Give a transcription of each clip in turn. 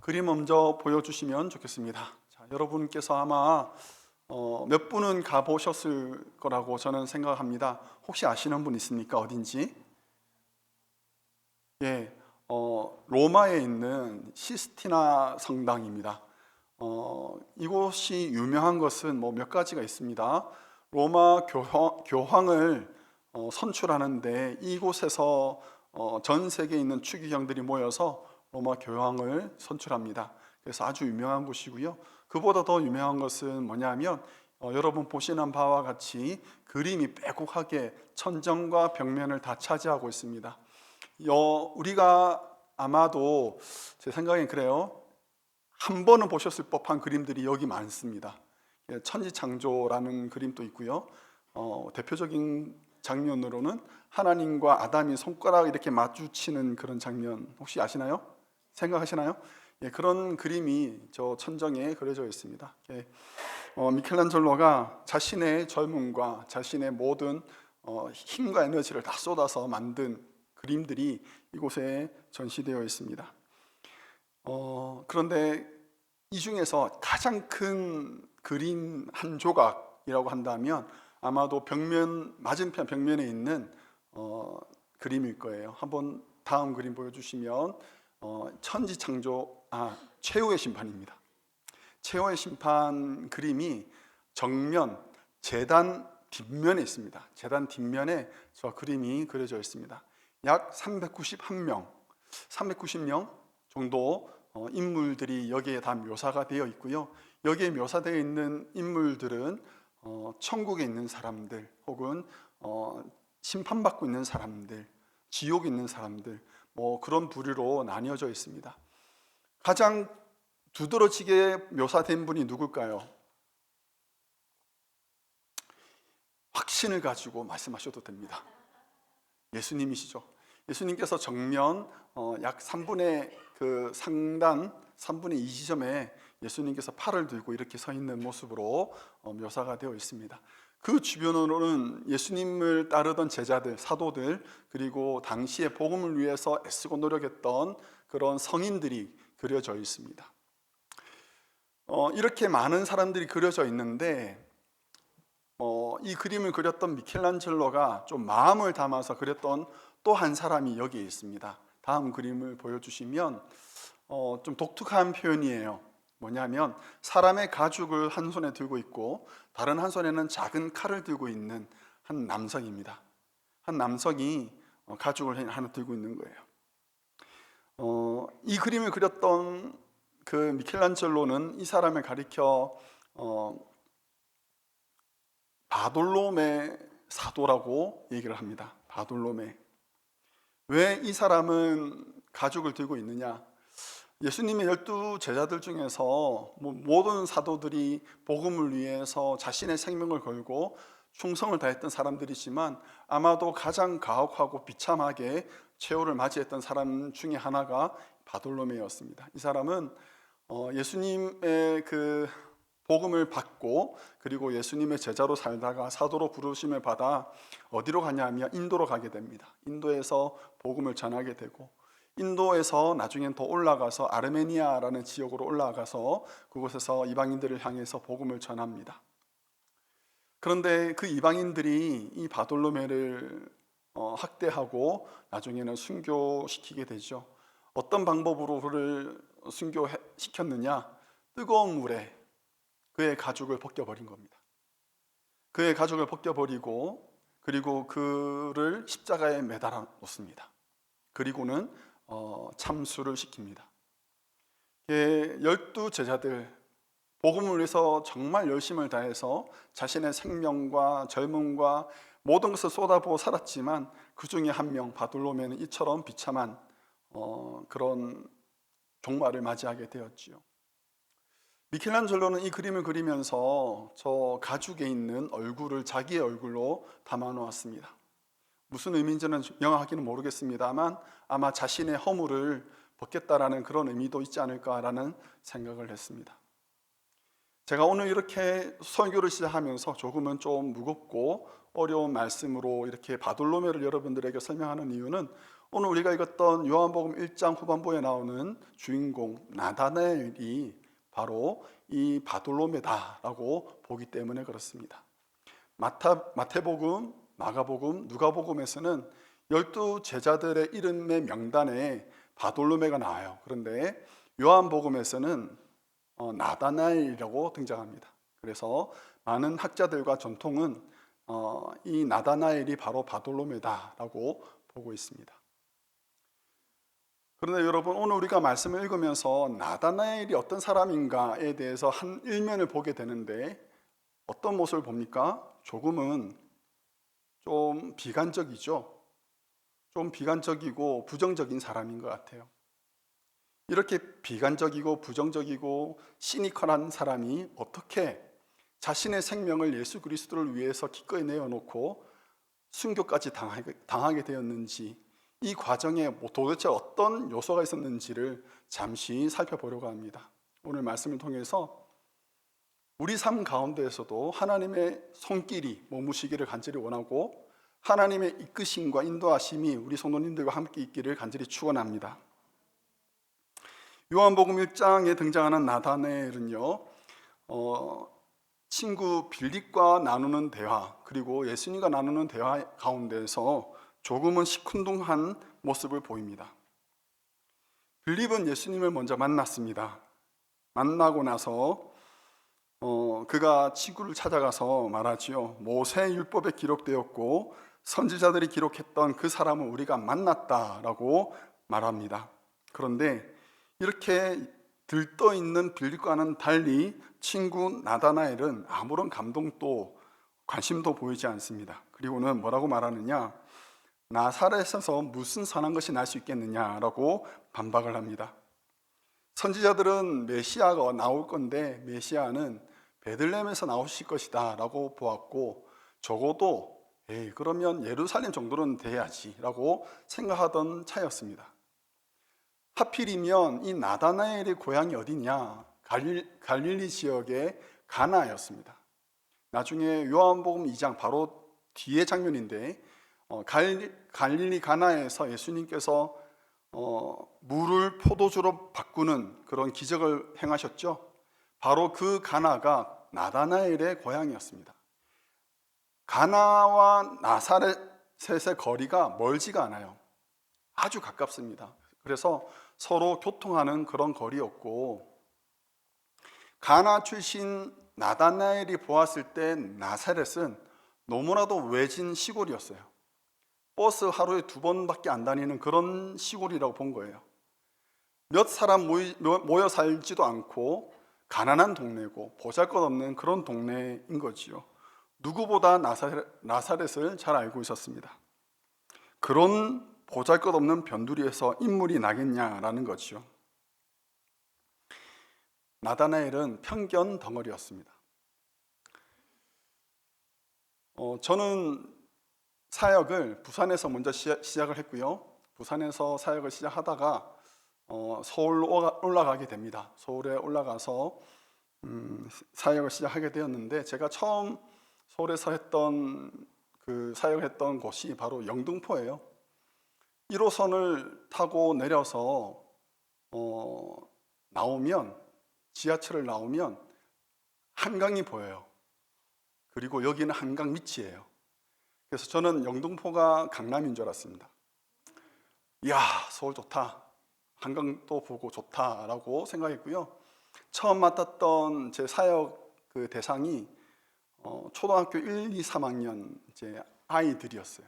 그림 먼저 보여주시면 좋겠습니다. 자, 여러분께서 아마 몇 분은 가보셨을 거라고 저는 생각합니다. 혹시 아시는 분 있습니까? 어딘지? 예, 로마에 있는 시스티나 성당입니다. 이곳이 유명한 것은 몇 가지가 있습니다. 로마 교황을 선출하는데 이곳에서 전 세계에 있는 추기경들이 모여서 로마 교황을 선출합니다. 그래서 아주 유명한 곳이고요. 그보다 더 유명한 것은 뭐냐면 여러분 보시는 바와 같이 그림이 빼곡하게 천정과 벽면을 다 차지하고 있습니다. 우리가 아마도 제 생각엔 그래요. 한 번은 보셨을 법한 그림들이 여기 많습니다. 천지창조라는 그림도 있고요. 대표적인 장면으로는 하나님과 아담이 손가락 이렇게 마주치는 그런 장면 혹시 아시나요? 생각하시나요? 예, 그런 그림이 저 천정에 그려져 있습니다. 미켈란젤로가 자신의 젊음과 자신의 모든 힘과 에너지를 다 쏟아서 만든 그림들이 이곳에 전시되어 있습니다. 그런데 이 중에서 가장 큰 그림 한 조각이라고 한다면 아마도 맞은편 벽면에 있는 그림일 거예요. 한번 다음 그림 보여주시면 최후의 심판입니다. 최후의 심판 그림이 정면 제단 뒷면에 있습니다. 제단 뒷면에 저 그림이 그려져 있습니다. 약 390명 정도 인물들이 여기에 다 묘사가 되어 있고요. 여기에 묘사되어 있는 인물들은 천국에 있는 사람들 혹은 심판받고 있는 사람들, 지옥에 있는 사람들 그런 부류로 나뉘어져 있습니다. 가장 두드러지게 묘사된 분이 누굴까요? 확신을 가지고 말씀하셔도 됩니다. 예수님이시죠. 예수님께서 정면 약 3분의 그 상단 3분의 2 지점에 예수님께서 팔을 들고 이렇게 서 있는 모습으로 묘사가 되어 있습니다. 그 주변으로는 예수님을 따르던 제자들, 사도들, 그리고 당시에 복음을 위해서 애쓰고 노력했던 그런 성인들이 그려져 있습니다. 이렇게 많은 사람들이 그려져 있는데 이 그림을 그렸던 미켈란젤로가 좀 마음을 담아서 그렸던 또 한 사람이 여기에 있습니다. 다음 그림을 보여주시면 좀 독특한 표현이에요. 뭐냐면 사람의 가죽을 한 손에 들고 있고 다른 한 손에는 작은 칼을 들고 있는 한 남성입니다. 한 남성이 가죽을 하나 들고 있는 거예요. 이 그림을 그렸던 그 미켈란젤로는 이 사람을 가리켜 바돌로메 사도라고 얘기를 합니다. 바돌로메. 왜 이 사람은 가죽을 들고 있느냐? 예수님의 12 제자들 중에서 모든 사도들이 복음을 위해서 자신의 생명을 걸고 충성을 다했던 사람들이지만 아마도 가장 가혹하고 비참하게 최후를 맞이했던 사람 중에 하나가 바돌로메였습니다. 이 사람은 예수님의 그 복음을 받고 그리고 예수님의 제자로 살다가 사도로 부르심을 받아 어디로 가냐면 인도로 가게 됩니다. 인도에서 복음을 전하게 되고 인도에서 나중엔 더 올라가서 아르메니아라는 지역으로 올라가서 그곳에서 이방인들을 향해서 복음을 전합니다. 그런데 그 이방인들이 이 바돌로메를 학대하고 나중에는 순교시키게 되죠. 어떤 방법으로 그를 순교시켰느냐? 뜨거운 물에 그의 가죽을 벗겨버린 겁니다. 그의 가죽을 벗겨버리고 그리고 그를 십자가에 매달아 놓습니다. 그리고는 참수를 시킵니다. 12 제자들 복음을 위해서 정말 열심을 다해서 자신의 생명과 젊음과 모든 것을 쏟아부어 살았지만 그 중에 한 명 바돌로메는 이처럼 비참한 그런 종말을 맞이하게 되었지요. 미켈란젤로는 이 그림을 그리면서 저 가죽에 있는 얼굴을 자기의 얼굴로 담아 놓았습니다. 무슨 의미인지는 명확하게는 모르겠습니다만 아마 자신의 허물을 벗겠다라는 그런 의미도 있지 않을까라는 생각을 했습니다. 제가 오늘 이렇게 설교를 시작하면서 조금은 좀 무겁고 어려운 말씀으로 이렇게 바돌로메를 여러분들에게 설명하는 이유는 오늘 우리가 읽었던 요한복음 1장 후반부에 나오는 주인공 나다나엘이 바로 이 바돌로메다라고 보기 때문에 그렇습니다. 마태복음, 마가복음, 누가복음에서는 12 제자들의 이름의 명단에 바돌로메가 나와요. 그런데 요한복음에서는 나다나엘이라고 등장합니다. 그래서 많은 학자들과 전통은 이 나다나엘이 바로 바돌로메다라고 보고 있습니다. 그런데 여러분, 오늘 우리가 말씀을 읽으면서 나다나엘이 어떤 사람인가에 대해서 한 일면을 보게 되는데 어떤 모습을 봅니까? 조금은 좀 비관적이죠. 좀 비관적이고 부정적인 사람인 것 같아요. 이렇게 비관적이고 부정적이고 시니컬한 사람이 어떻게 자신의 생명을 예수 그리스도를 위해서 기꺼이 내어놓고 순교까지 당하게 되었는지, 이 과정에 도대체 어떤 요소가 있었는지를 잠시 살펴보려고 합니다. 오늘 말씀을 통해서 우리 삶 가운데에서도 하나님의 손길이 머무시기를 간절히 원하고 하나님의 이끄심과 인도하심이 우리 성도님들과 함께 있기를 간절히 축원합니다. 요한복음 1장에 등장하는 나다나엘은요, 친구 빌립과 나누는 대화, 그리고 예수님과 나누는 대화 가운데에서 조금은 시큰둥한 모습을 보입니다. 빌립은 예수님을 먼저 만났습니다. 만나고 나서 그가 친구를 찾아가서 말하지요. 모세 율법에 기록되었고 선지자들이 기록했던 그 사람을 우리가 만났다라고 말합니다. 그런데 이렇게 들떠있는 빌립과는 달리 친구 나다나엘은 아무런 감동도 관심도 보이지 않습니다. 그리고는 뭐라고 말하느냐, 나사렛에서 무슨 선한 것이 날 수 있겠느냐라고 반박을 합니다. 선지자들은 메시아가 나올 건데 메시아는 베들레헴에서 나오실 것이다 라고 보았고, 적어도 그러면 예루살렘 정도는 돼야지 라고 생각하던 차였습니다. 하필이면 이 나다나엘의 고향이 어디냐, 갈릴리 지역의 가나였습니다. 나중에 요한복음 2장 바로 뒤의 장면인데 갈릴리 가나에서 예수님께서 물을 포도주로 바꾸는 그런 기적을 행하셨죠. 바로 그 가나가 나다나엘의 고향이었습니다. 가나와 나사렛의 거리가 멀지가 않아요. 아주 가깝습니다. 그래서 서로 교통하는 그런 거리였고, 가나 출신 나다나엘이 보았을 때 나사렛은 너무나도 외진 시골이었어요. 버스 하루에 2번밖에 안 다니는 그런 시골이라고 본 거예요. 몇 사람 모여 살지도 않고 가난한 동네고 보잘것없는 그런 동네인 거지요. 누구보다 나사렛을 잘 알고 있었습니다. 그런 보잘것없는 변두리에서 인물이 나겠냐라는 거지요. 나다나엘은 편견 덩어리였습니다. 저는 사역을 부산에서 먼저 시작을 했고요. 부산에서 사역을 시작하다가 서울로 올라가게 됩니다. 서울에 올라가서 사역을 시작하게 되었는데, 제가 처음 서울에서 했던 그 사역을 했던 곳이 바로 영등포예요. 1호선을 타고 내려서 지하철을 나오면 한강이 보여요. 그리고 여기는 한강 밑이에요. 그래서 저는 영등포가 강남인 줄 알았습니다. 이야, 서울 좋다, 한강도 보고 좋다라고 생각했고요. 처음 맡았던 제 사역 그 대상이 초등학교 1, 2, 3학년 이제 아이들이었어요.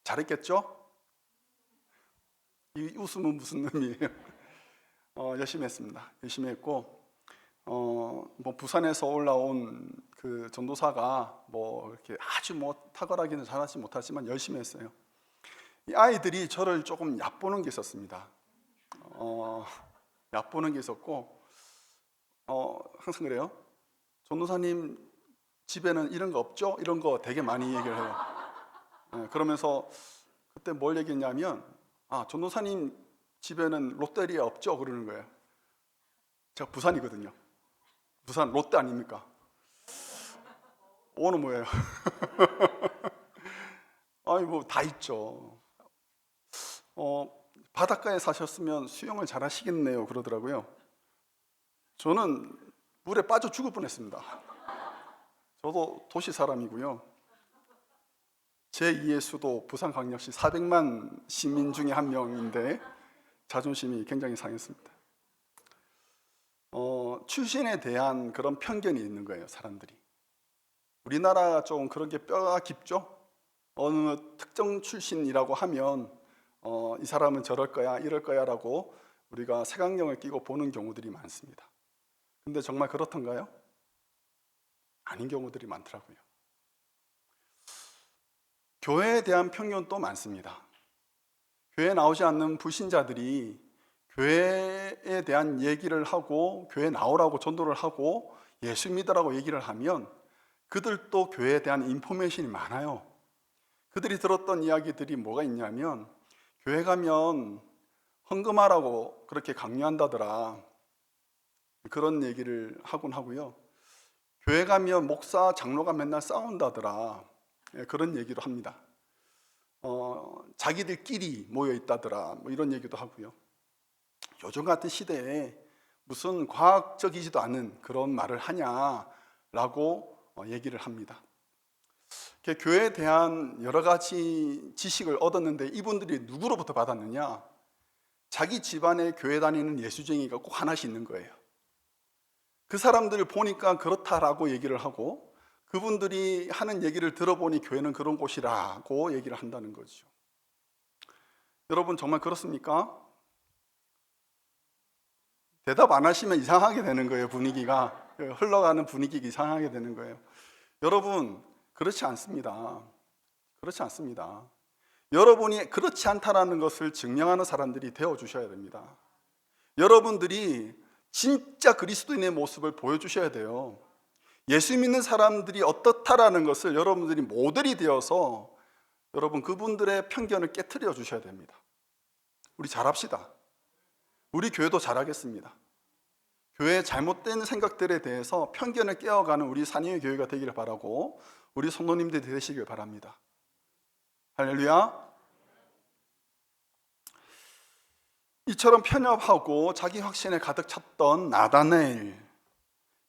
잘했겠죠? 이 웃음은 무슨 의미예요? 열심히 했습니다. 열심히 했고, 뭐 부산에서 올라온 그 전도사가 뭐 이렇게 아주 뭐 탁월하게는 잘하지 못하지만 열심히 했어요. 이 아이들이 저를 조금 얕보는 게 있었습니다. 얕보는 게 있었고, 항상 그래요. 전도사님 집에는 이런 거 없죠? 이런 거 되게 많이 얘기를 해요. 그러면서 그때 뭘 얘기했냐면, 전도사님 집에는 롯데리아 없죠? 그러는 거예요. 제가 부산이거든요. 부산 롯데 아닙니까? 오는 뭐예요? 아니 뭐 다 있죠. 바닷가에 사셨으면 수영을 잘 하시겠네요 그러더라고요. 저는 물에 빠져 죽을 뻔했습니다. 저도 도시 사람이고요. 제2의 수도 부산광역시 400만 시민 중에 한 명인데 자존심이 굉장히 상했습니다. 출신에 대한 그런 편견이 있는 거예요, 사람들이. 우리나라가 좀 그런 게 뼈가 깊죠? 어느 특정 출신이라고 하면 이 사람은 저럴 거야, 이럴 거야 라고 우리가 색안경을 끼고 보는 경우들이 많습니다. 근데 정말 그렇던가요? 아닌 경우들이 많더라고요. 교회에 대한 편견도 많습니다. 교회에 나오지 않는 불신자들이 교회에 대한 얘기를 하고 교회에 나오라고 전도를 하고 예수 믿으라고 얘기를 하면 그들도 교회에 대한 인포메이션이 많아요. 그들이 들었던 이야기들이 뭐가 있냐면 교회 가면 헌금하라고 그렇게 강요한다더라, 그런 얘기를 하곤 하고요. 교회 가면 목사, 장로가 맨날 싸운다더라, 그런 얘기도 합니다. 자기들끼리 모여 있다더라, 뭐 이런 얘기도 하고요. 요즘 같은 시대에 무슨 과학적이지도 않은 그런 말을 하냐라고 얘기를 합니다. 교회에 대한 여러 가지 지식을 얻었는데 이분들이 누구로부터 받았느냐? 자기 집안에 교회 다니는 예수쟁이가 꼭 하나씩 있는 거예요. 그 사람들을 보니까 그렇다라고 얘기를 하고 그분들이 하는 얘기를 들어보니 교회는 그런 곳이라고 얘기를 한다는 거죠. 여러분 정말 그렇습니까? 대답 안 하시면 이상하게 되는 거예요. 분위기가 흘러가는 분위기가 이상하게 되는 거예요. 여러분 그렇지 않습니다. 그렇지 않습니다. 여러분이 그렇지 않다라는 것을 증명하는 사람들이 되어주셔야 됩니다. 여러분들이 진짜 그리스도인의 모습을 보여주셔야 돼요. 예수 믿는 사람들이 어떻다라는 것을 여러분들이 모델이 되어서 여러분 그분들의 편견을 깨트려 주셔야 됩니다. 우리 잘합시다. 우리 교회도 잘하겠습니다. 교회의 잘못된 생각들에 대해서 편견을 깨어가는 우리 산위의 교회가 되기를 바라고 우리 성도님들이 되시길 바랍니다. 할렐루야. 이처럼 편협하고 자기 확신에 가득 찼던 나다나엘,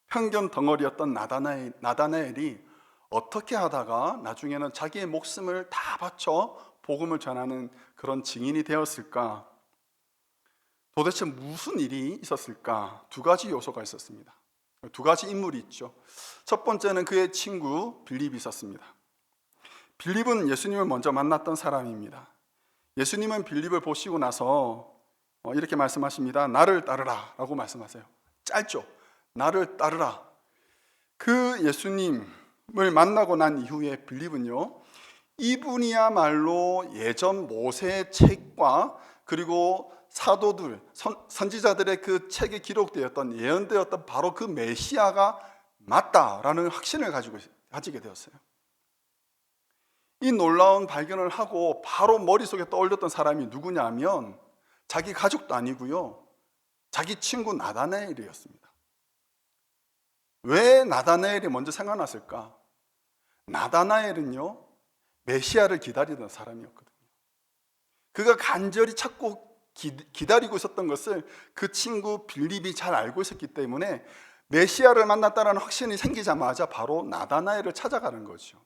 편견 덩어리였던 나다나엘이 어떻게 하다가 나중에는 자기의 목숨을 다 바쳐 복음을 전하는 그런 증인이 되었을까? 도대체 무슨 일이 있었을까? 두 가지 요소가 있었습니다. 두 가지 인물이 있죠. 첫 번째는 그의 친구 빌립이 있었습니다. 빌립은 예수님을 먼저 만났던 사람입니다. 예수님은 빌립을 보시고 나서 이렇게 말씀하십니다. 나를 따르라 라고 말씀하세요. 짧죠? 나를 따르라. 그 예수님을 만나고 난 이후에 빌립은요, 이분이야말로 예전 모세의 책과 그리고 사도들, 선지자들의 그 책에 기록되었던 예언되었던 바로 그 메시아가 맞다라는 확신을 가지게 되었어요. 이 놀라운 발견을 하고 바로 머릿속에 떠올렸던 사람이 누구냐면 자기 가족도 아니고요, 자기 친구 나다나엘이었습니다. 왜 나다나엘이 먼저 생각났을까? 나다나엘은요, 메시아를 기다리던 사람이었거든요. 그가 간절히 찾고 기다리고 있었던 것을 그 친구 빌립이 잘 알고 있었기 때문에 메시아를 만났다는 확신이 생기자마자 바로 나다나엘을 찾아가는 거죠.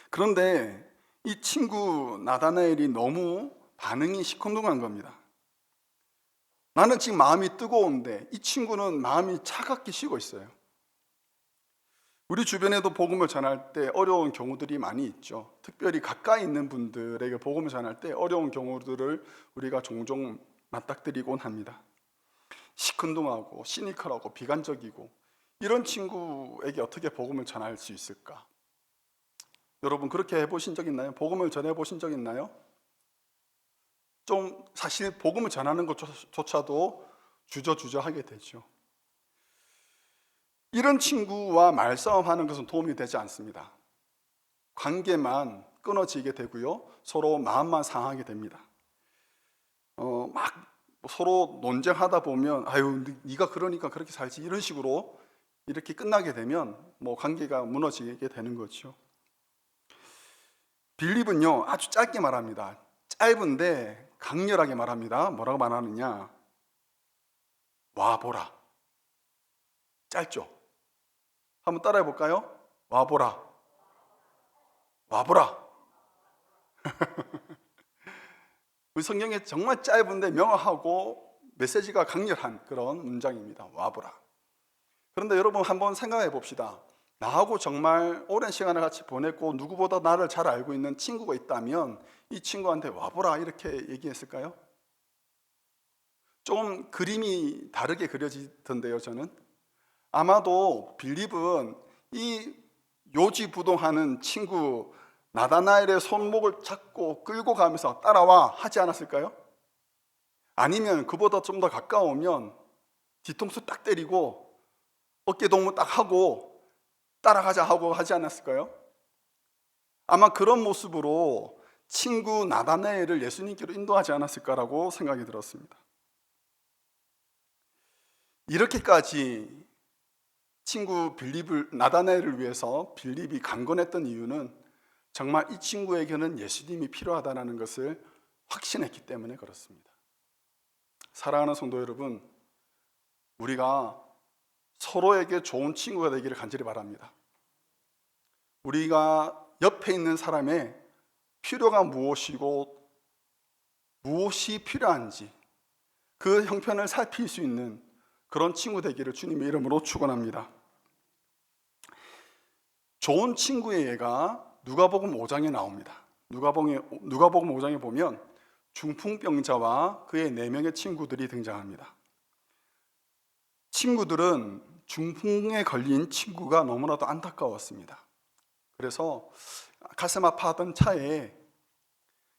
그런데 이 친구 나다나엘이 너무 반응이 시큰둥한 겁니다. 나는 지금 마음이 뜨거운데 이 친구는 마음이 차갑게 식어 있어요. 우리 주변에도 복음을 전할 때 어려운 경우들이 많이 있죠. 특별히 가까이 있는 분들에게 복음을 전할 때 어려운 경우들을 우리가 종종 맞닥뜨리곤 합니다. 시큰둥하고 시니컬하고 비관적이고 이런 친구에게 어떻게 복음을 전할 수 있을까? 여러분 그렇게 해보신 적 있나요? 복음을 전해보신 적 있나요? 좀 사실 복음을 전하는 것조차도 주저하게 되죠. 이런 친구와 말싸움하는 것은 도움이 되지 않습니다. 관계만 끊어지게 되고요, 서로 마음만 상하게 됩니다. 막 서로 논쟁하다 보면 아유 네가 그러니까 그렇게 살지 이런 식으로 이렇게 끝나게 되면 관계가 무너지게 되는 거죠. 빌립은요 아주 짧게 말합니다. 짧은데 강렬하게 말합니다. 뭐라고 말하느냐? 와보라. 짧죠? 한번 따라해 볼까요? 와보라. 와보라. 우리 성경에 정말 짧은데 명확하고 메시지가 강렬한 그런 문장입니다. 와보라. 그런데 여러분 한번 생각해 봅시다. 나하고 정말 오랜 시간을 같이 보냈고 누구보다 나를 잘 알고 있는 친구가 있다면 이 친구한테 와보라 이렇게 얘기했을까요? 좀 그림이 다르게 그려지던데요. 저는 아마도 빌립은 이 요지부동하는 친구 나다나엘의 손목을 잡고 끌고 가면서 따라와 하지 않았을까요? 아니면 그보다 좀 더 가까우면 뒤통수 딱 때리고 어깨 동무 딱 하고 따라가자 하고 하지 않았을까요? 아마 그런 모습으로 친구 나다나엘을 예수님께로 인도하지 않았을까라고 생각이 들었습니다. 이렇게까지 친구 나다나엘을 위해서 빌립이 강건했던 이유는 정말 이 친구에게는 예수님이 필요하다는 것을 확신했기 때문에 그렇습니다. 사랑하는 성도 여러분, 우리가 서로에게 좋은 친구가 되기를 간절히 바랍니다. 우리가 옆에 있는 사람의 필요가 무엇이고 무엇이 필요한지 그 형편을 살필 수 있는 그런 친구 되기를 주님의 이름으로 축원합니다. 좋은 친구의 예가 누가복음 5장에 나옵니다. 누가복음 5장에 보면 중풍병자와 그의 4명의 친구들이 등장합니다. 친구들은 중풍에 걸린 친구가 너무나도 안타까웠습니다. 그래서 가슴 아파하던 차에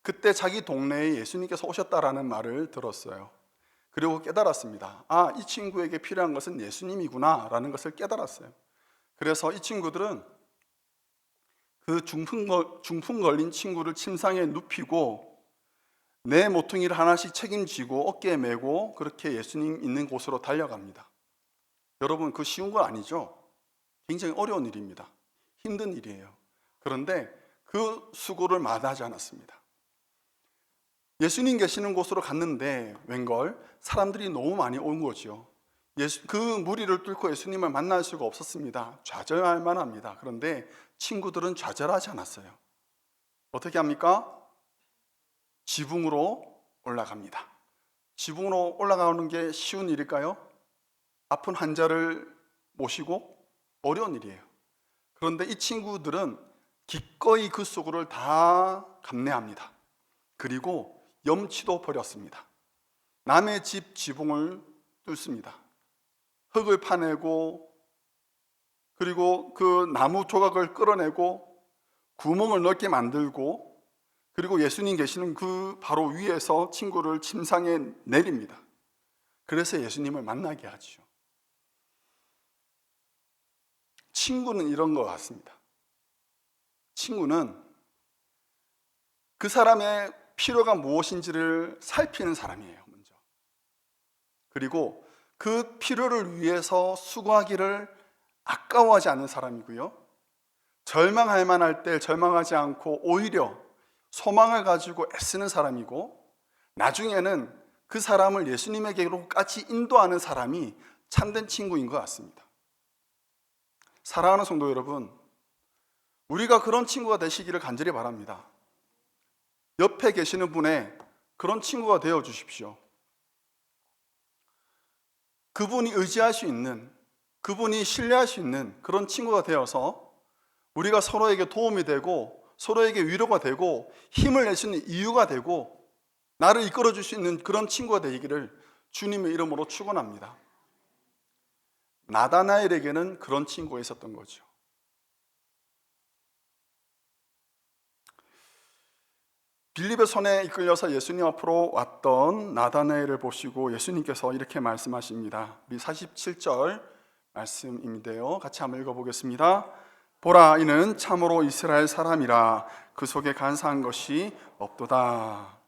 그때 자기 동네에 예수님께서 오셨다라는 말을 들었어요. 그리고 깨달았습니다. 아, 이 친구에게 필요한 것은 예수님이구나 라는 것을 깨달았어요. 그래서 이 친구들은 그 중풍 걸린 친구를 침상에 눕히고 내 모퉁이를 하나씩 책임지고 어깨에 메고 그렇게 예수님 있는 곳으로 달려갑니다. 여러분, 그 쉬운 건 아니죠. 굉장히 어려운 일입니다. 힘든 일이에요. 그런데 그 수고를 마다하지 않았습니다. 예수님 계시는 곳으로 갔는데 웬걸 사람들이 너무 많이 온 거죠. 그 무리를 뚫고 예수님을 만날 수가 없었습니다. 좌절할 만합니다. 그런데 친구들은 좌절하지 않았어요. 어떻게 합니까? 지붕으로 올라갑니다. 지붕으로 올라가는 게 쉬운 일일까요? 아픈 환자를 모시고 어려운 일이에요. 그런데 이 친구들은 기꺼이 그 수고를 다 감내합니다. 그리고 염치도 버렸습니다. 남의 집 지붕을 뚫습니다. 흙을 파내고 그리고 그 나무 조각을 끌어내고 구멍을 넓게 만들고 그리고 예수님 계시는 그 바로 위에서 친구를 침상에 내립니다. 그래서 예수님을 만나게 하죠. 친구는 이런 것 같습니다. 친구는 그 사람의 필요가 무엇인지를 살피는 사람이에요, 먼저. 그리고 그 필요를 위해서 수고하기를 아까워하지 않는 사람이고요. 절망할 만할 때 절망하지 않고 오히려 소망을 가지고 애쓰는 사람이고, 나중에는 그 사람을 예수님에게로까지 인도하는 사람이 참된 친구인 것 같습니다. 사랑하는 성도 여러분, 우리가 그런 친구가 되시기를 간절히 바랍니다. 옆에 계시는 분의 그런 친구가 되어 주십시오. 그분이 의지할 수 있는, 그분이 신뢰할 수 있는 그런 친구가 되어서 우리가 서로에게 도움이 되고 서로에게 위로가 되고 힘을 낼 수 있는 이유가 되고 나를 이끌어 줄 수 있는 그런 친구가 되기를 주님의 이름으로 축원합니다. 나다나엘에게는 그런 친구가 있었던 거죠. 빌립의 손에 이끌려서 예수님 앞으로 왔던 나다나엘을 보시고 예수님께서 이렇게 말씀하십니다. 우리 47절 말씀인데요, 같이 한번 읽어보겠습니다. 보라, 이는 참으로 이스라엘 사람이라 그 속에 간사한 것이 없도다.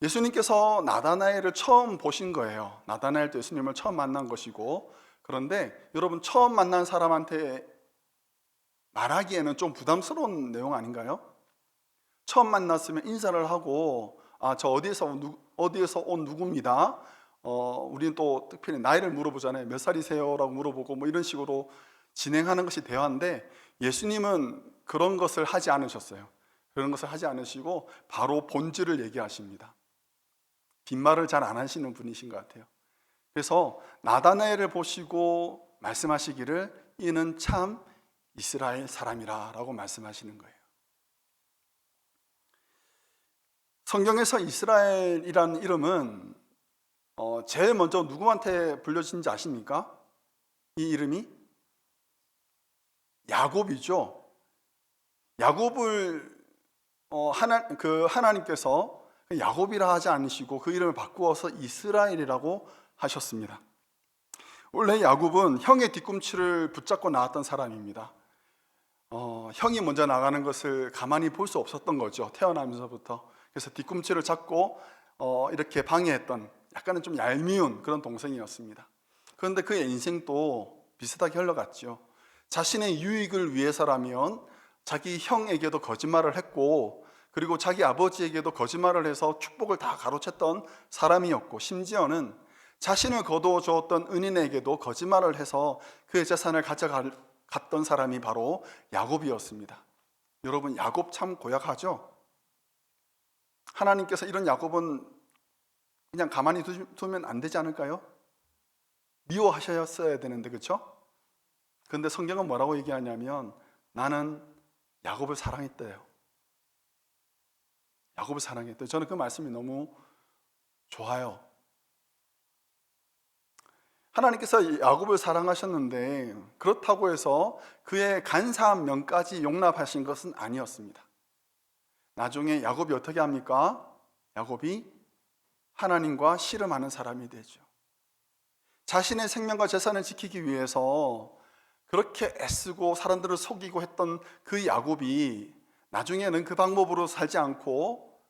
예수님께서 나다나엘을 처음 보신 거예요. 나다나엘도 예수님을 처음 만난 것이고, 그런데 여러분, 처음 만난 사람한테 말하기에는 좀 부담스러운 내용 아닌가요? 처음 만났으면 인사를 하고 저 어디에서 온 누구입니다. 우리는 또 특별히 나이를 물어보잖아요. 몇 살이세요라고 물어보고 뭐 이런 식으로 진행하는 것이 대화인데, 예수님은 그런 것을 하지 않으셨어요. 그런 것을 하지 않으시고 바로 본질을 얘기하십니다. 빈말을 잘 안 하시는 분이신 것 같아요. 그래서 나다나엘을 보시고 말씀하시기를 이는 참 이스라엘 사람이라 라고 말씀하시는 거예요. 성경에서 이스라엘이라는 이름은 제일 먼저 누구한테 불려진지 아십니까? 이 이름이 야곱이죠. 야곱을 하나님께서 야곱이라 하지 않으시고 그 이름을 바꾸어서 이스라엘이라고 하셨습니다. 원래 야곱은 형의 뒤꿈치를 붙잡고 나왔던 사람입니다. 형이 먼저 나가는 것을 가만히 볼 수 없었던 거죠. 태어나면서부터. 그래서 뒤꿈치를 잡고 이렇게 방해했던, 약간은 좀 얄미운 그런 동생이었습니다. 그런데 그의 인생도 비슷하게 흘러갔죠. 자신의 유익을 위해서라면 자기 형에게도 거짓말을 했고, 그리고 자기 아버지에게도 거짓말을 해서 축복을 다 가로챘던 사람이었고, 심지어는 자신을 거두어 주었던 은인에게도 거짓말을 해서 그의 재산을 가져갔던 사람이 바로 야곱이었습니다. 여러분, 야곱 참 고약하죠? 하나님께서 이런 야곱은 그냥 가만히 두면 안 되지 않을까요? 미워하셨어야 되는데, 그렇죠? 그런데 성경은 뭐라고 얘기하냐면 나는 야곱을 사랑했대요. 야곱을 사랑했대요. 저는 그 말씀이 너무 좋아요. 하나님께서 야곱을 사랑하셨는데 그렇다고 해서 그의 간사한 면까지 용납하신 것은 아니었습니다. 나중에 야곱이 어떻게 합니까? 야곱이 하나님과 씨름하는 사람이 되죠. 자신의 생명과 재산을 지키기 위해서 그렇게 애쓰고 사람들을 속이고 했던 그 야곱이 나중에는 그 방법으로 살지 않고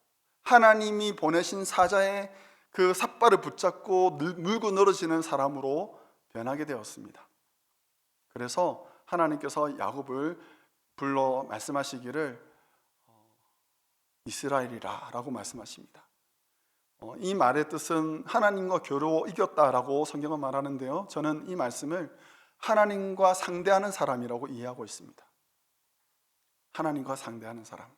하나님이 보내신 사자의 그 삿발을 붙잡고 물고 늘어지는 사람으로 변하게 되었습니다. 그래서 하나님께서 야곱을 불러 말씀하시기를 이스라엘이라 라고 말씀하십니다. 이 말의 뜻은 하나님과 겨루어 이겼다라고 성경은 말하는데요, 저는 이 말씀을 하나님과 상대하는 사람이라고 이해하고 있습니다. 하나님과 상대하는 사람.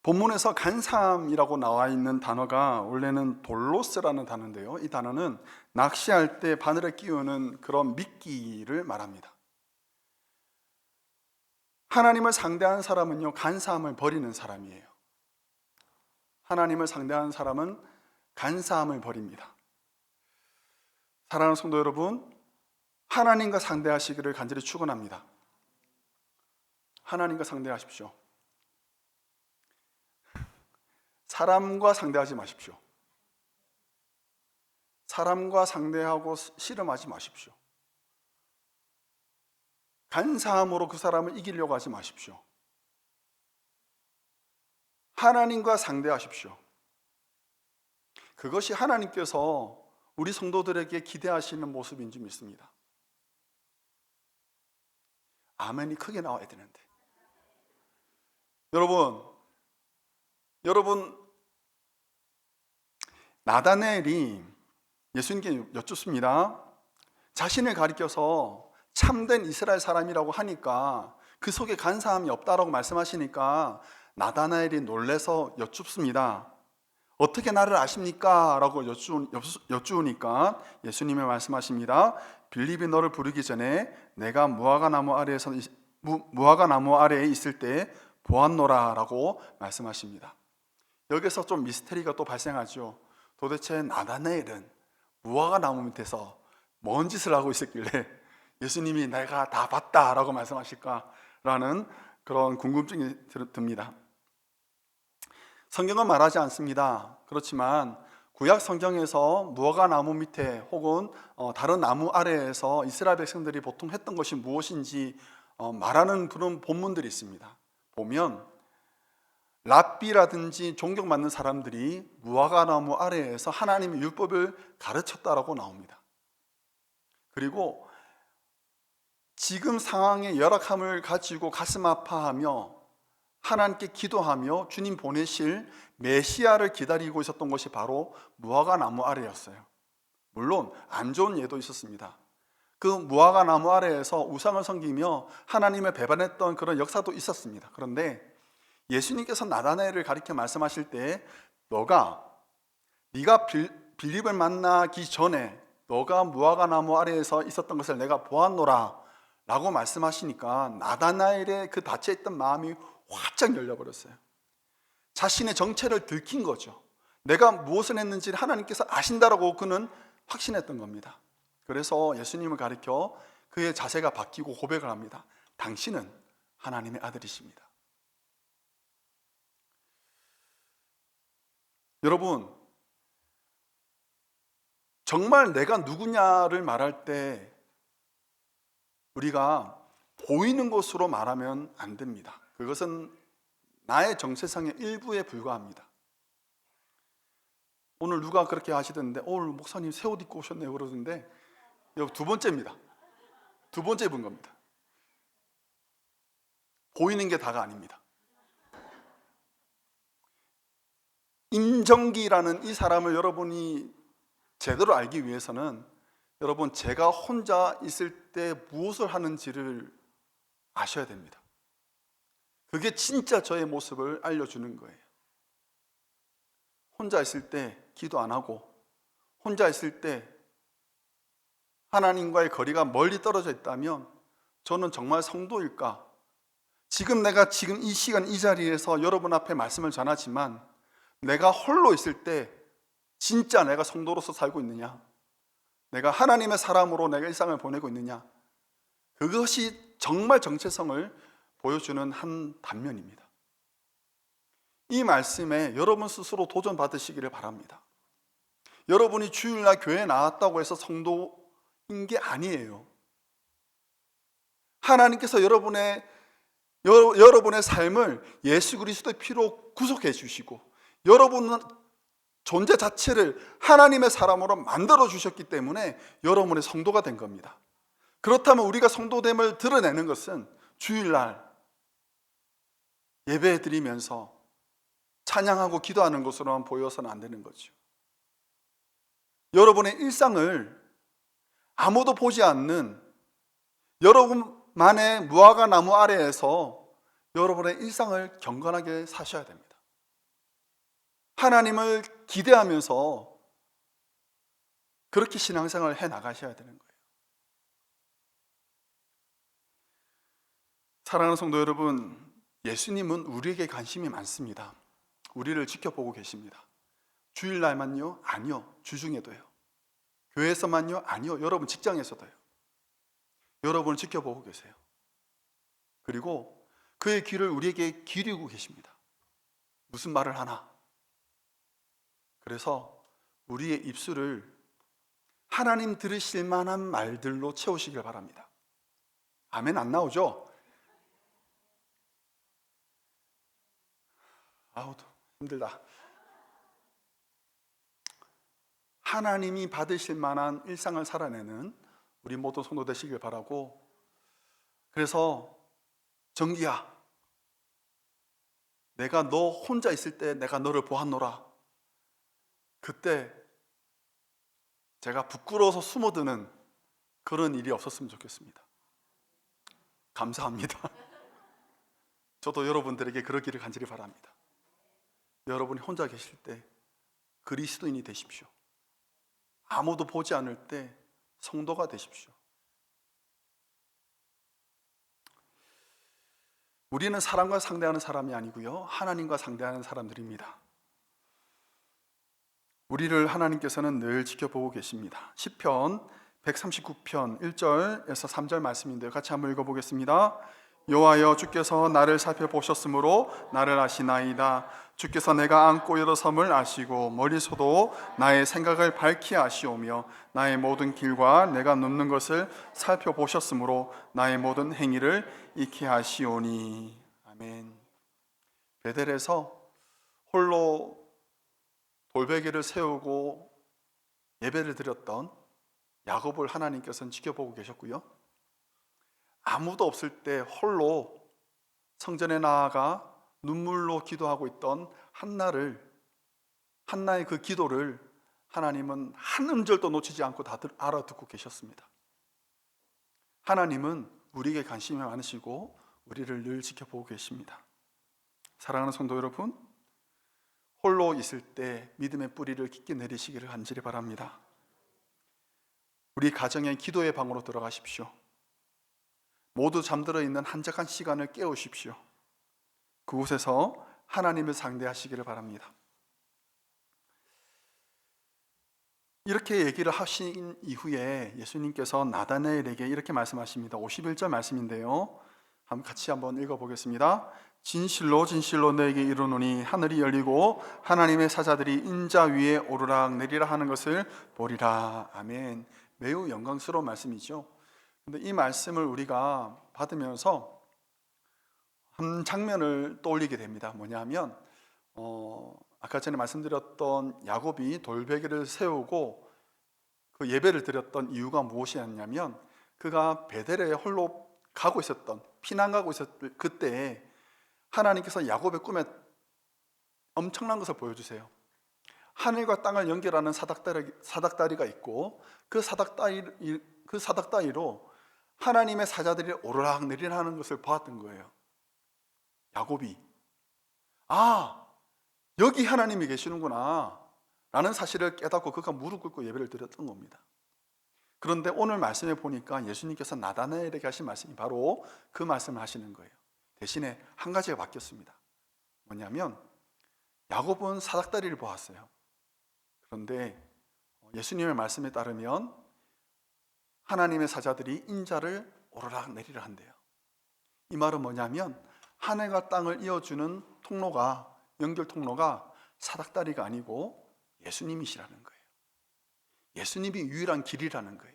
본문에서 간사함이라고 나와 있는 단어가 원래는 돌로스라는 단어인데요, 이 단어는 낚시할 때 바늘에 끼우는 그런 미끼를 말합니다. 하나님을 상대하는 사람은요, 간사함을 버리는 사람이에요. 하나님을 상대하는 사람은 간사함을 버립니다. 사랑하는 성도 여러분, 하나님과 상대하시기를 간절히 축원합니다. 하나님과 상대하십시오. 사람과 상대하지 마십시오. 사람과 상대하고 씨름하지 마십시오. 간사함으로 그 사람을 이기려고 하지 마십시오. 하나님과 상대하십시오. 그것이 하나님께서 우리 성도들에게 기대하시는 모습인 줄 믿습니다. 아멘이 크게 나와야 되는데. 여러분, 나다나엘이 예수님께 여쭙습니다. 자신을 가리켜서 참된 이스라엘 사람이라고 하니까 그 속에 간사함이 없다라고 말씀하시니까 나다나엘이 놀라서 여쭙습니다. 어떻게 나를 아십니까? 라고 여쭈으니까 예수님이 말씀하십니다. 빌립이 너를 부르기 전에 내가 무화과 나무 아래에 있을 때 보았노라 라고 말씀하십니다. 여기서 좀 미스테리가 또 발생하죠. 도대체 나다나엘은 무화과 나무 밑에서 뭔 짓을 하고 있었길래 예수님이 내가 다 봤다 라고 말씀하실까라는 그런 궁금증이 듭니다. 성경은 말하지 않습니다. 그렇지만 구약 성경에서 무화과 나무 밑에 혹은 다른 나무 아래에서 이스라엘 백성들이 보통 했던 것이 무엇인지 말하는 그런 본문들이 있습니다. 보면 랍비라든지 존경받는 사람들이 무화과 나무 아래에서 하나님의 율법을 가르쳤다라고 나옵니다. 그리고 지금 상황의 열악함을 가지고 가슴 아파하며 하나님께 기도하며 주님 보내실 메시아를 기다리고 있었던 것이 바로 무화과 나무 아래였어요. 물론 안 좋은 예도 있었습니다. 그 무화과 나무 아래에서 우상을 섬기며 하나님을 배반했던 그런 역사도 있었습니다. 그런데 예수님께서 나다나엘을 가리켜 말씀하실 때 네가 빌립을 만나기 전에 너가 무화과 나무 아래에서 있었던 것을 내가 보았노라 라고 말씀하시니까 나다나엘의 그 닫혀있던 마음이 활짝 열려버렸어요. 자신의 정체를 들킨 거죠. 내가 무엇을 했는지를 하나님께서 아신다라고 그는 확신했던 겁니다. 그래서 예수님을 가리켜 그의 자세가 바뀌고 고백을 합니다. 당신은 하나님의 아들이십니다. 여러분, 정말 내가 누구냐를 말할 때 우리가 보이는 것으로 말하면 안 됩니다. 그것은 나의 정체성의 일부에 불과합니다. 오늘 누가 그렇게 하시던데 오늘 목사님 새 옷 입고 오셨네요 그러던데 여기 두 번째입니다. 두 번째 입은 겁니다. 보이는 게 다가 아닙니다. 임정기라는 이 사람을 여러분이 제대로 알기 위해서는 여러분 제가 혼자 있을 때 무엇을 하는지를 아셔야 됩니다. 그게 진짜 저의 모습을 알려주는 거예요. 혼자 있을 때 기도 안 하고 혼자 있을 때 하나님과의 거리가 멀리 떨어져 있다면 저는 정말 성도일까? 내가 지금 이 시간 이 자리에서 여러분 앞에 말씀을 전하지만 내가 홀로 있을 때 진짜 내가 성도로서 살고 있느냐? 내가 하나님의 사람으로 내가 일상을 보내고 있느냐? 그것이 정말 정체성을 보여주는 한 단면입니다. 이 말씀에 여러분 스스로 도전 받으시기를 바랍니다. 여러분이 주일날 교회에 나왔다고 해서 성도인 게 아니에요. 하나님께서 여러분의 삶을 예수 그리스도의 피로 구속해 주시고 여러분은 존재 자체를 하나님의 사람으로 만들어 주셨기 때문에 여러분의 성도가 된 겁니다. 그렇다면 우리가 성도됨을 드러내는 것은 주일날 예배 드리면서 찬양하고 기도하는 것으로만 보여서는 안 되는 거죠. 여러분의 일상을 아무도 보지 않는 여러분만의 무화과 나무 아래에서 여러분의 일상을 경건하게 사셔야 됩니다. 하나님을 기대하면서 그렇게 신앙생활을 해 나가셔야 되는 거예요. 사랑하는 성도 여러분, 예수님은 우리에게 관심이 많습니다. 우리를 지켜보고 계십니다. 주일날만요? 아니요. 주중에도요. 교회에서만요? 아니요. 여러분 직장에서도요. 여러분을 지켜보고 계세요. 그리고 그의 귀를 우리에게 기울이고 계십니다. 무슨 말을 하나? 그래서 우리의 입술을 하나님 들으실 만한 말들로 채우시길 바랍니다. 아멘 안 나오죠? 아우 힘들다. 하나님이 받으실 만한 일상을 살아내는 우리 모든 성도 되시길 바라고, 그래서 정기야, 내가 너 혼자 있을 때 내가 너를 보았노라. 그때 제가 부끄러워서 숨어드는 그런 일이 없었으면 좋겠습니다. 감사합니다. 저도 여러분들에게 그러기를 간절히 바랍니다. 여러분이 혼자 계실 때 그리스도인이 되십시오. 아무도 보지 않을 때 성도가 되십시오. 우리는 사람과 상대하는 사람이 아니고요, 하나님과 상대하는 사람들입니다. 우리를 하나님께서는 늘 지켜보고 계십니다. 시편 139편 1절에서 3절 말씀인데요, 같이 한번 읽어보겠습니다. 여호와여, 주께서 나를 살펴보셨으므로 나를 아시나이다. 주께서 내가 앉고 일어섬을 아시고 멀리서도 나의 생각을 밝히 아시오며 나의 모든 길과 내가 눕는 것을 살펴보셨으므로 나의 모든 행위를 익히 아시오니. 아멘. 베델에서 홀로 돌베개를 세우고 예배를 드렸던 야곱을 하나님께서는 지켜보고 계셨고요, 아무도 없을 때 홀로 성전에 나아가 눈물로 기도하고 있던 한나의 그 기도를 하나님은 한 음절도 놓치지 않고 다 알아듣고 계셨습니다. 하나님은 우리에게 관심이 많으시고 우리를 늘 지켜보고 계십니다. 사랑하는 성도 여러분, 홀로 있을 때 믿음의 뿌리를 깊게 내리시기를 간절히 바랍니다. 우리 가정의 기도의 방으로 들어가십시오. 모두 잠들어 있는 한적한 시간을 깨우십시오. 그곳에서 하나님을 상대하시기를 바랍니다. 이렇게 얘기를 하신 이후에 예수님께서 나다나엘에게 이렇게 말씀하십니다. 51절 말씀인데요, 같이 한번 읽어보겠습니다. 진실로 진실로 너에게 이르노니 하늘이 열리고 하나님의 사자들이 인자 위에 오르락 내리라 하는 것을 보리라. 아멘. 매우 영광스러운 말씀이죠. 근데 이 말씀을 우리가 받으면서 한 장면을 떠올리게 됩니다. 뭐냐면 아까 전에 말씀드렸던 야곱이 돌베개를 세우고 그 예배를 드렸던 이유가 무엇이었냐면, 그가 베델에 홀로 가고 있었던, 피난 가고 있었을 그때 하나님께서 야곱의 꿈에 엄청난 것을 보여주세요. 하늘과 땅을 연결하는 사닥다리가 있고 그 사닥다리로 하나님의 사자들이 오르락 내리락 하는 것을 보았던 거예요. 야곱이 여기 하나님이 계시는구나 라는 사실을 깨닫고 그가 무릎 꿇고 예배를 드렸던 겁니다. 그런데 오늘 말씀에 보니까 예수님께서 나다나엘에게 하신 말씀이 바로 그 말씀을 하시는 거예요. 대신에 한 가지가 바뀌었습니다. 뭐냐면 야곱은 사닥다리를 보았어요. 그런데 예수님의 말씀에 따르면 하나님의 사자들이 인자를 오르락 내리락 한대요. 이 말은 뭐냐면 하늘과 땅을 이어주는 연결 통로가 사닥다리가 아니고 예수님이시라는 거예요. 예수님이 유일한 길이라는 거예요.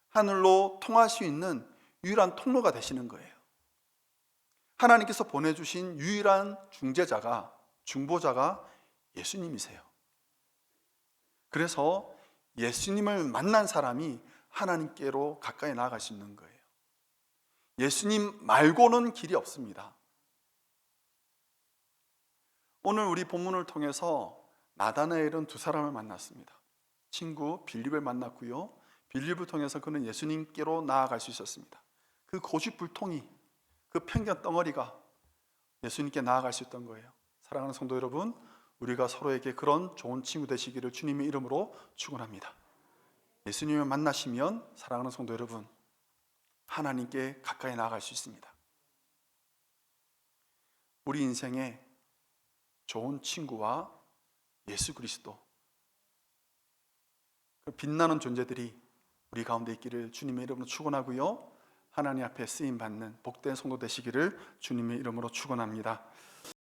하늘로 통할 수 있는 유일한 통로가 되시는 거예요. 하나님께서 보내주신 유일한 중보자가 예수님이세요. 그래서 예수님을 만난 사람이 하나님께로 가까이 나아갈 수 있는 거예요. 예수님 말고는 길이 없습니다. 오늘 우리 본문을 통해서 나다나엘은 두 사람을 만났습니다. 친구 빌립을 만났고요, 빌립을 통해서 그는 예수님께로 나아갈 수 있었습니다. 그 고집불통이, 그 편견 덩어리가 예수님께 나아갈 수 있던 거예요. 사랑하는 성도 여러분, 우리가 서로에게 그런 좋은 친구 되시기를 주님의 이름으로 축원합니다. 예수님을 만나시면 사랑하는 성도 여러분, 하나님께 가까이 나아갈 수 있습니다. 우리 인생에 좋은 친구와 예수 그리스도, 그 빛나는 존재들이 우리 가운데 있기를 주님의 이름으로 축원하고요, 하나님 앞에 쓰임 받는 복된 성도 되시기를 주님의 이름으로 축원합니다.